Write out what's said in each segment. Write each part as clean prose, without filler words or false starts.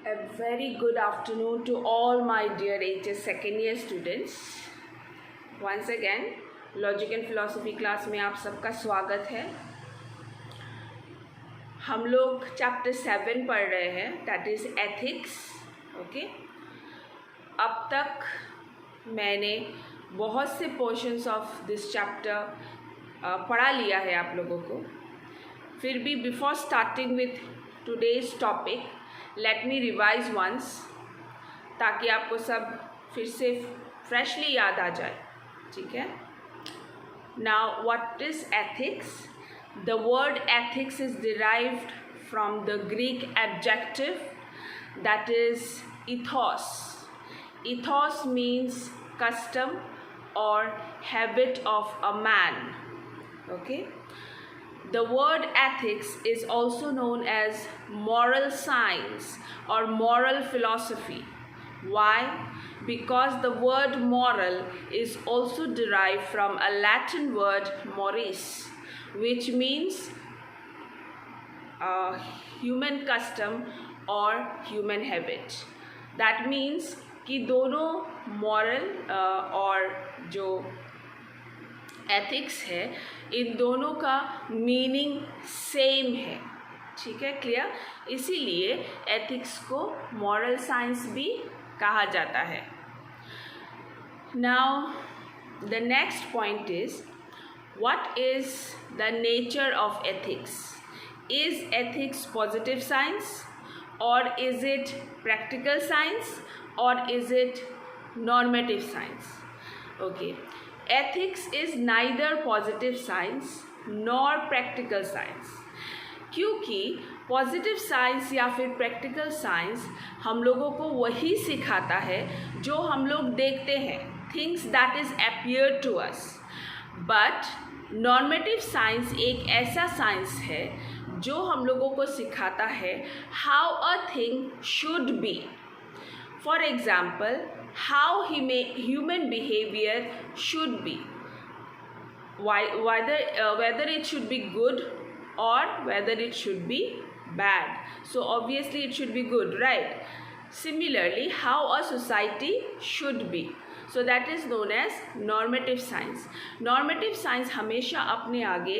A very good afternoon to all my dear HS second year students. Once again, logic and philosophy class में आप सबका स्वागत है. हम लोग चैप्टर 7 पढ़ रहे हैं, दैट इज़ एथिक्स. ओके, अब तक मैंने बहुत से पोर्शंस ऑफ दिस चैप्टर पढ़ा लिया है आप लोगों को. फिर भी before starting with today's topic let me revise once, ताकि आपको सब फिर से फ्रेशली याद आ जाए. ठीक है. Now what is ethics? The word ethics is derived from the Greek adjective that is ethos. Ethos means custom or habit of a man. Okay. The word ethics is also known as moral science or moral philosophy. Why? Because the word moral is also derived from a Latin word mores, which means human custom or human habit. That means कि दोनों moral और जो ethics है, इन दोनों का meaning same है. ठीक है, क्लियर? इसीलिए एथिक्स को मॉरल साइंस भी कहा जाता है. Now the next point is what is the nature of ethics? Is ethics positive science और इज इट प्रैक्टिकल साइंस और is it normative science? Okay, ethics is neither positive science nor practical science. क्योंकि positive science या फिर practical science हम लोगों को वही सिखाता है जो हम लोग देखते हैं, things that is appear to us. But normative science एक ऐसा साइंस है जो हम लोगों को सिखाता है how a thing should be. For example, how human behavior should be, whether it should be good or whether it should be bad. So obviously it should be good, right? Similarly, how a society should be, so that is known as normative science. Normative science हमेशा अपने आगे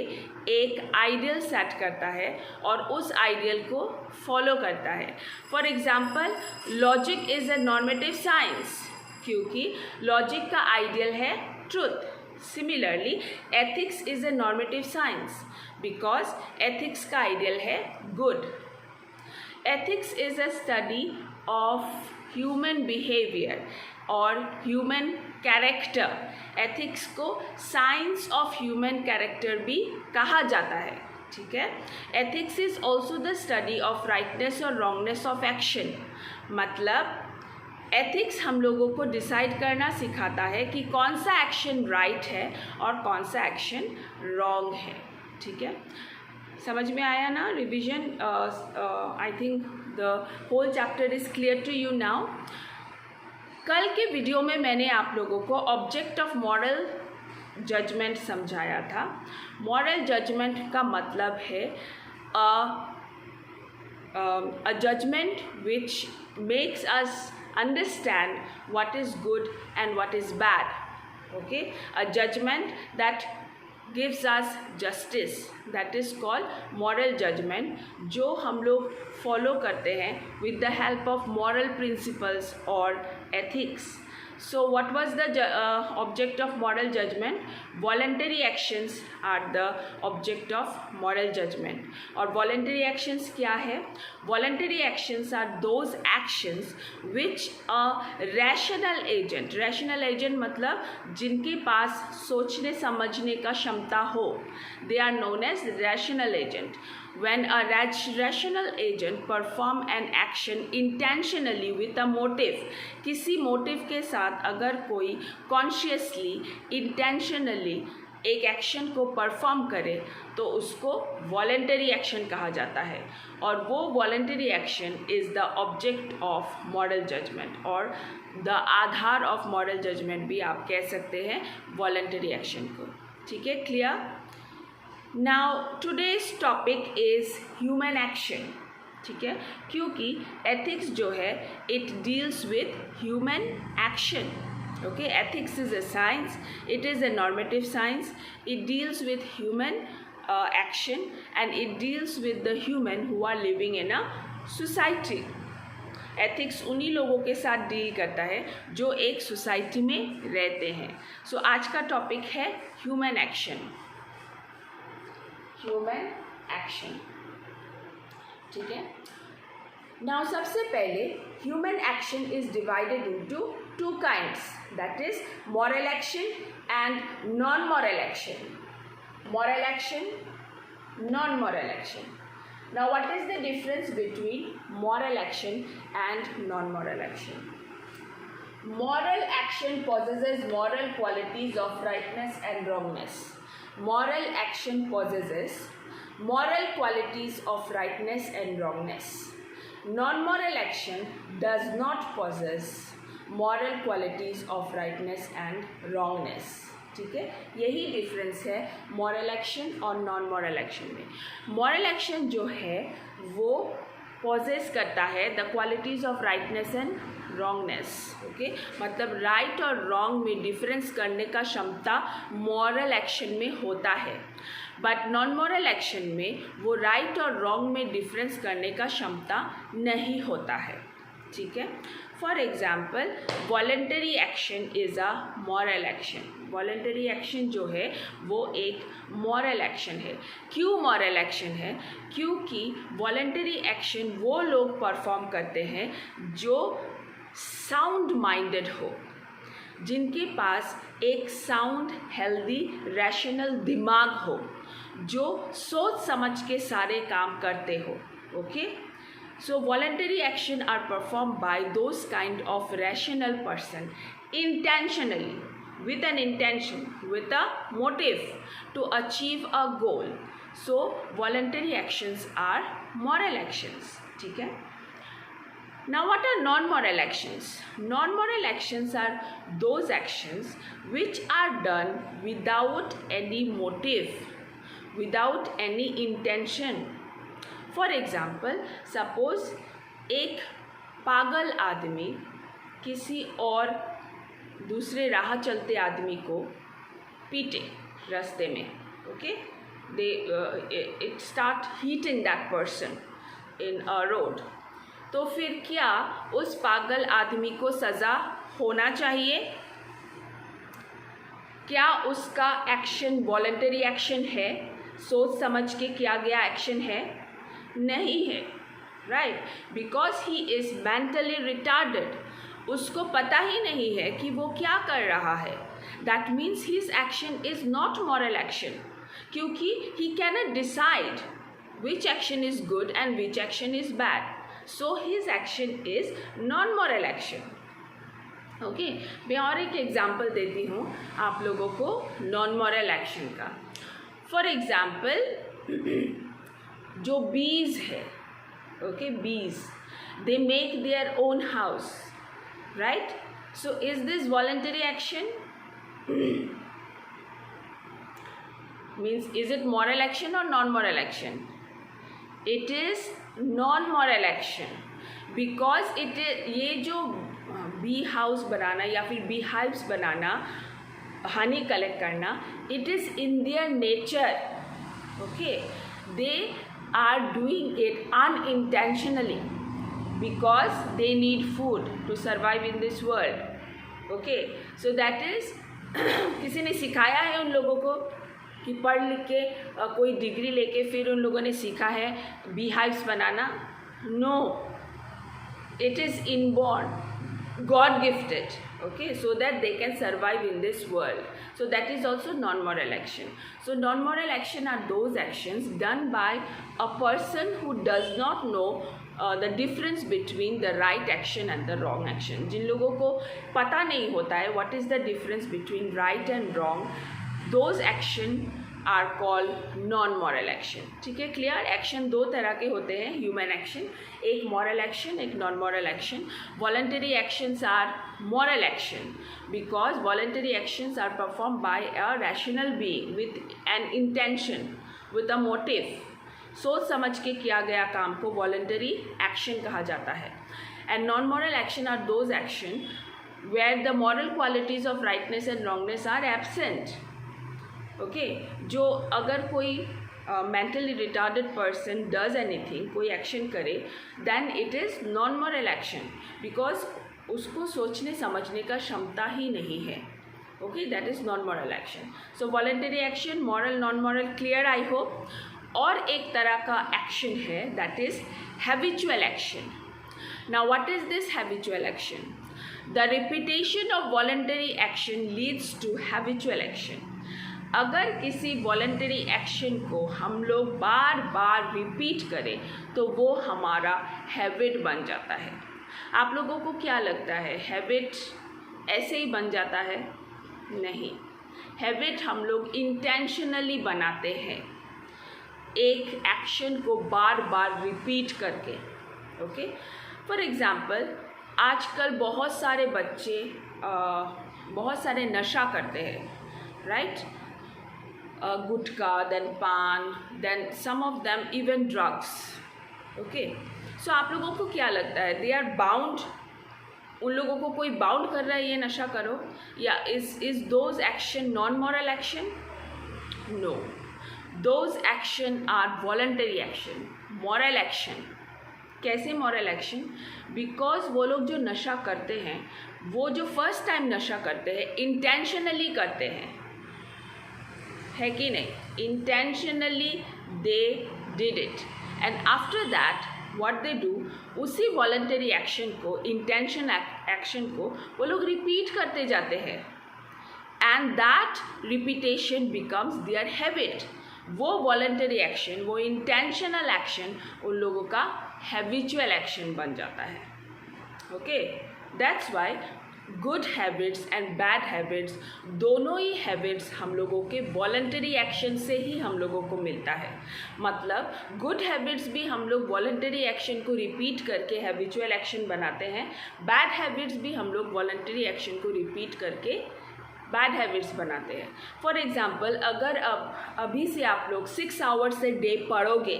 एक ideal set करता है और उस ideal को follow करता है. For example, logic is a normative science क्योंकि लॉजिक का आइडियल है truth. Similarly, ethics is a normative science because ethics का आइडियल है good. Ethics is a study of human behaviour और ह्यूमन कैरेक्टर. एथिक्स को science of human character भी कहा जाता है. ठीक है. Ethics is also the study of rightness और रॉन्गनेस ऑफ एक्शन. मतलब एथिक्स हम लोगों को डिसाइड करना सिखाता है कि कौन सा एक्शन राइट है और कौन सा एक्शन रॉन्ग है. ठीक है, समझ में आया ना? Revision, I think the whole chapter is clear to you now. कल के वीडियो में मैंने आप लोगों को ऑब्जेक्ट ऑफ मॉरल जजमेंट समझाया था. मॉरल जजमेंट का मतलब है a judgment which makes us understand what is good and what is bad. Okay, a judgment that gives us justice, that is called moral judgment, जो हम लोग follow करते हैं with the help of moral principles or ethics. So what was the object of moral judgment? Voluntary actions are the object of moral judgment. और voluntary actions क्या है? Voluntary actions are those actions which a rational agent मतलब जिनके पास सोचने समझने का क्षमता हो, they are known as rational agent. When a rational agent perform an action intentionally with a motive, किसी मोटिव के साथ अगर कोई कॉन्शियसली इंटेंशनली एक एक्शन को परफॉर्म करे तो उसको वॉलंटरी एक्शन कहा जाता है. और वो voluntary action is the object of moral judgement और the aadhaar of moral judgement भी आप कह सकते हैं वॉलंटरी एक्शन को. ठीक है, clear? Now today's topic is human action. ठीक है, क्योंकि एथिक्स जो है it deals with human action. Okay, ethics is a science, it is a normative science, it deals with human action and it deals with the human who are living in a society. Ethics उन्हीं लोगों के साथ deal करता है जो एक society में रहते हैं. सो आज का टॉपिक है ह्यूमन एक्शन. ह्यूमन एक्शन, ठीक है. नाउ सबसे पहले human action is divided into two kinds, that is moral action and non moral action. Moral action, non-moral action. Now what is the difference between moral action and non-moral action? Moral action possesses moral qualities of rightness and wrongness. Moral action possesses moral qualities of rightness and wrongness. Non-moral action does not possess moral qualities of rightness and wrongness. ठीक है, यही difference है moral action और non moral action में. Moral action जो है वो possess करता है the qualities of rightness and wrongness. Okay, मतलब राइट और रॉन्ग में डिफरेंस करने का क्षमता मॉरल एक्शन में होता है, बट नॉन मॉरल एक्शन में वो राइट और रॉन्ग में डिफरेंस करने का क्षमता नहीं होता है. ठीक है, for example voluntary action is a moral action. Voluntary action जो है वो एक मॉरल एक्शन है. क्यों मॉरल एक्शन है? क्योंकि वॉलंटरी एक्शन वो लोग परफॉर्म करते हैं जो साउंड माइंडेड हो, जिनके पास एक साउंड हेल्दी रैशनल दिमाग हो, जो सोच समझ के सारे काम करते हो. Okay, so voluntary action are performed by those kind of rational person intentionally, with an intention, with a motive to achieve a goal. So voluntary actions are moral actions. ठीक है. Now what are non-moral actions? Non-moral actions are those actions which are done without any motive, without any intention. For example, suppose एक पागल आदमी किसी और दूसरे राह चलते आदमी को पीटे रास्ते में. Okay, they it start heating that person in a road. तो फिर क्या उस पागल आदमी को सज़ा होना चाहिए? क्या उसका एक्शन वॉलंटरी एक्शन है, सोच समझ के किया गया एक्शन है? नहीं है, right, because he is mentally retarded. उसको पता ही नहीं है कि वो क्या कर रहा है. That means his action is not moral action, क्योंकि he cannot decide which action is good and which action is bad. So his action is non moral action. Okay, मैं और एक एग्जाम्पल देती हूँ आप लोगों को नॉन मॉरल एक्शन का. फॉर एग्जाम्पल, जो बीज है, okay, bees they make their own house, right. So is this voluntary action? Means is it moral action और non moral action? It is non moral action, because it ये जो B house बनाना या फिर B hives बनाना, Honey collect करना, it is in their nature. Okay, they are doing it unintentionally because they need food to survive in this world. Okay, so that is किसी ने सिखाया है उन लोगों को कि पढ़ लिख के कोई डिग्री लेके फिर उन लोगों ने सीखा है बी हाइव्स बनाना? No, it is inborn, God gifted, okay, so that they can survive in this world. So that is also non-moral action. So non-moral action are those actions done by a person who does not know the difference between the right action and the wrong action. जिन लोगों को पता नहीं होता है what is the difference between right and wrong, those action are called non-moral action. ठीक है, clear? Action दो तरह के होते हैं ह्यूमन एक्शन, एक मॉरल एक्शन, एक non moral action. Voluntary actions are moral action because voluntary actions are performed by a rational being with an intention, with a motive. सोच समझ के किया गया काम को वॉलंटरी एक्शन कहा जाता है. And non moral action are those action where the moral qualities of rightness and wrongness are absent. Okay, जो अगर कोई mentally retarded person does anything, कोई एक्शन करे, then it is non moral action, because उसको सोचने समझने का क्षमता ही नहीं है. Okay, that is non moral action. So voluntary action, moral, non moral, clear I hope. और एक तरह का एक्शन है that is habitual action. Now what is this habitual action? The repetition of voluntary action leads to habitual action. अगर किसी voluntary action को हम लोग बार बार रिपीट करें तो वो हमारा हैबिट बन जाता है. आप लोगों को क्या लगता है, हैबिट ऐसे ही बन जाता है? नहीं, हैबिट हम लोग इंटेंशनली बनाते हैं, एक एक्शन को बार बार रिपीट करके. ओके, फॉर एग्ज़ाम्पल आजकल बहुत सारे बच्चे बहुत सारे नशा करते हैं, right? Gutkha, then paan, then some of them even drugs. Okay, so आप लोगों को क्या लगता है, दे आर बाउंड? उन लोगों को कोई बाउंड कर रहा है ये नशा करो, या is those action non moral action? No, those action are voluntary action, moral action. कैसे मॉरल एक्शन? बिकॉज वो लोग जो नशा करते हैं, वो जो फर्स्ट टाइम नशा करते हैं इंटेंशनली करते हैं, है कि नहीं? Intentionally they did it, and after that what they do, उसी वॉलंटरी एक्शन को, इंटेंशन एक्शन को वो लोग रिपीट करते जाते हैं, and that repetition becomes there habit. वो वॉलंटरी एक्शन, वो इंटेंशनल एक्शन उन लोगों का हैबिचुअल एक्शन बन जाता है. Okay, that's why good habits and bad habits, दोनों ही हैबिट्स हम लोगों के वॉलंटरी एक्शन से ही हम लोगों को मिलता है. मतलब गुड हैबिट्स भी हम लोग वॉलंटरी एक्शन को रिपीट करके हैबिचुअल एक्शन बनाते हैं, बैड हैबिट्स भी हम लोग वॉलंटरी एक्शन को रिपीट करके बैड हैबिट्स बनाते हैं. फॉर एग्ज़ाम्पल अगर अभी से आप लोग 6 आवर्स से डे पढ़ोगे,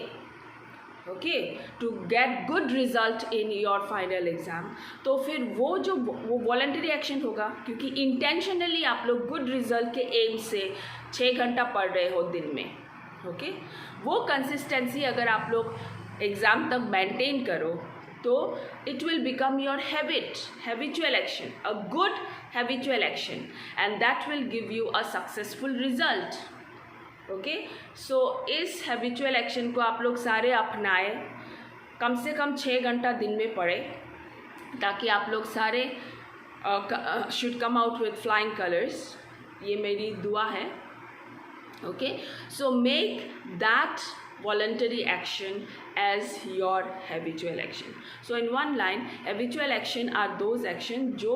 okay, to get good result in your final exam, तो फिर वो वॉलंटरी एक्शन होगा, क्योंकि इंटेंशनली आप लोग गुड रिजल्ट के एम से 6 घंटा पढ़ रहे हो दिन में. ओके, वो कंसिस्टेंसी अगर आप लोग एग्ज़ाम तक मेंटेन करो तो it will become your habit, habitual action, a good habitual action, and that will give you a successful result. Okay, so इस हैबिचुअल एक्शन को आप लोग सारे अपनाएं, कम से कम 6 घंटा दिन में पढ़ें, ताकि आप लोग सारे should come out with flying colours. ये मेरी दुआ है. Okay, so make that voluntary action as your habitual action. So in one line, habitual action are those action जो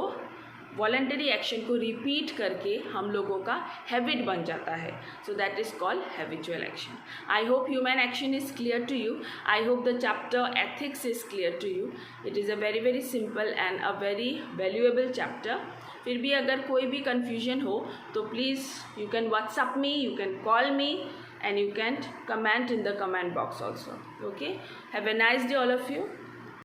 वॉलंटरी एक्शन को रिपीट करके हम लोगों का हैबिट बन जाता है. So that is called habitual action. I hope human action is clear to you. I hope the chapter ethics is clear to you. It is a very very simple and a very valuable chapter. फिर भी अगर कोई भी confusion हो तो please you can WhatsApp me, you can call me, and you can comment in the comment box also. Okay, have a nice day all of you.